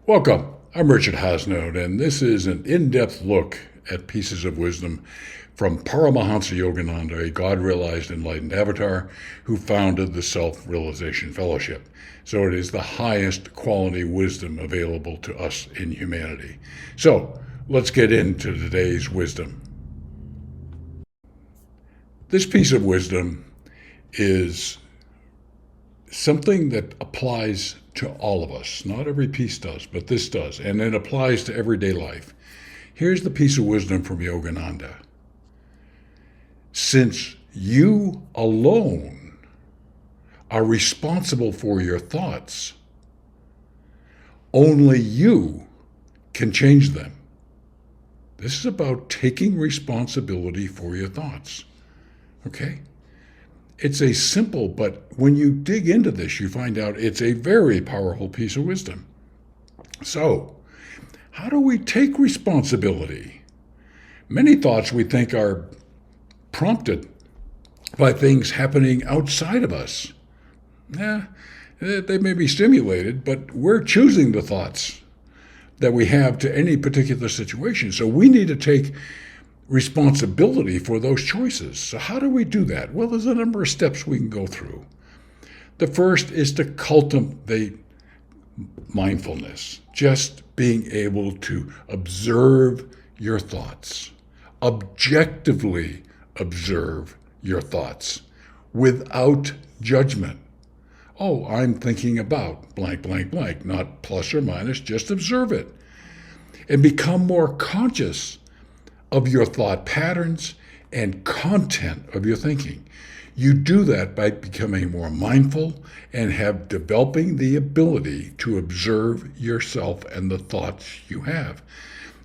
Welcome. I'm Richard Hasnode, and this is an in-depth look at pieces of wisdom from Paramahansa Yogananda, a God-realized enlightened avatar who founded the Self-Realization Fellowship. So it is the highest quality wisdom available to us in humanity. So let's get into today's wisdom. This piece of wisdom is something that applies to all of us. Not every piece does, but this does, and it applies to everyday life. Here's the piece of wisdom from Yogananda. Since you alone are responsible for your thoughts, only you can change them. This is about taking responsibility for your thoughts. Okay? It's a simple, but when you dig into this, you find out it's a very powerful piece of wisdom. So, how do we take responsibility? Many thoughts we think are prompted by things happening outside of us. They may be stimulated, but we're choosing the thoughts that we have to any particular situation. So we need to take responsibility for those choices. So how do we do that? Well, there's a number of steps we can go through. The first is to cultivate mindfulness, just being able to observe your thoughts, objectively observe your thoughts without judgment. Oh, I'm thinking about blank, blank, blank, not plus or minus, just observe it. And become more conscious of your thought patterns and content of your thinking. You do that by becoming more mindful and developing the ability to observe yourself and the thoughts you have.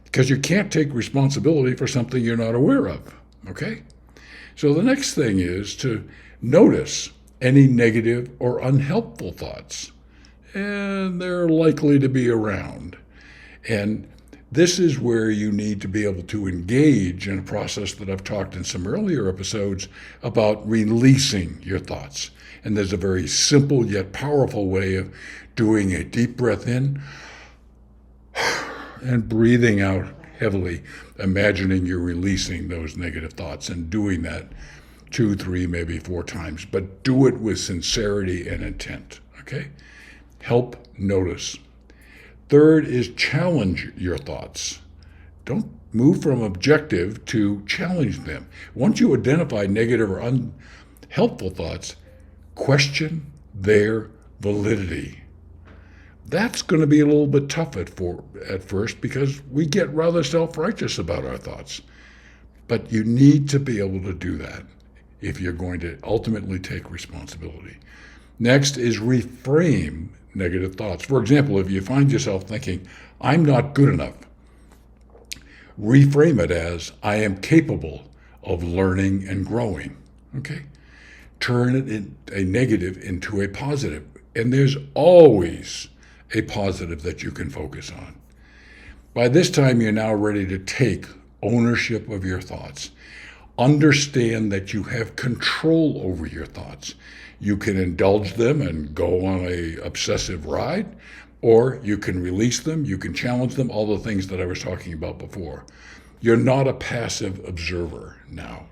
Because you can't take responsibility for something you're not aware of, okay? So the next thing is to notice any negative or unhelpful thoughts. And they're likely to be around. And this is where you need to be able to engage in a process that I've talked in some earlier episodes about releasing your thoughts. And there's a very simple yet powerful way of doing a deep breath in and breathing out heavily, imagining you're releasing those negative thoughts and doing that 2, 3, maybe 4 times. But do it with sincerity and intent, okay? Help notice. Third is challenge your thoughts. Don't move from objective to challenge them. Once you identify negative or unhelpful thoughts, question their validity. That's going to be a little bit tough at first because we get rather self-righteous about our thoughts. But you need to be able to do that if you're going to ultimately take responsibility. Next is reframe negative thoughts. For example, if you find yourself thinking, I'm not good enough, reframe it as, I am capable of learning and growing. Okay? Turn a negative into a positive. And there's always a positive that you can focus on. By this time, you're now ready to take ownership of your thoughts. Understand that you have control over your thoughts. You can indulge them and go on an obsessive ride, or you can release them, you can challenge them, all the things that I was talking about before. You're not a passive observer now.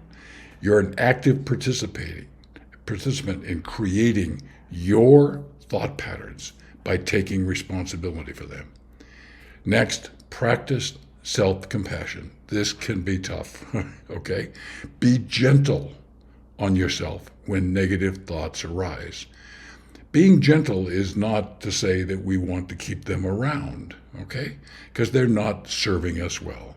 You're an active participant in creating your thought patterns by taking responsibility for them. Next, practice self-compassion. This can be tough, okay? Be gentle on yourself when negative thoughts arise. Being gentle is not to say that we want to keep them around, okay? Because they're not serving us well.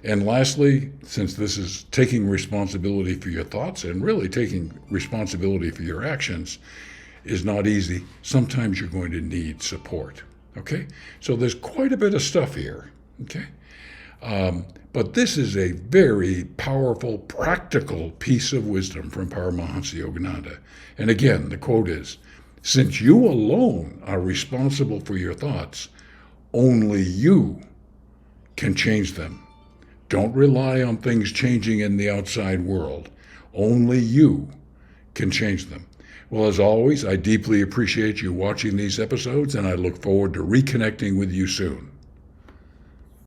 And lastly, since this is taking responsibility for your thoughts and really taking responsibility for your actions is not easy, sometimes you're going to need support, okay? So there's quite a bit of stuff here, okay? But this is a very powerful, practical piece of wisdom from Paramahansa Yogananda. And again, the quote is, since you alone are responsible for your thoughts, only you can change them. Don't rely on things changing in the outside world. Only you can change them. Well, as always, I deeply appreciate you watching these episodes, and I look forward to reconnecting with you soon.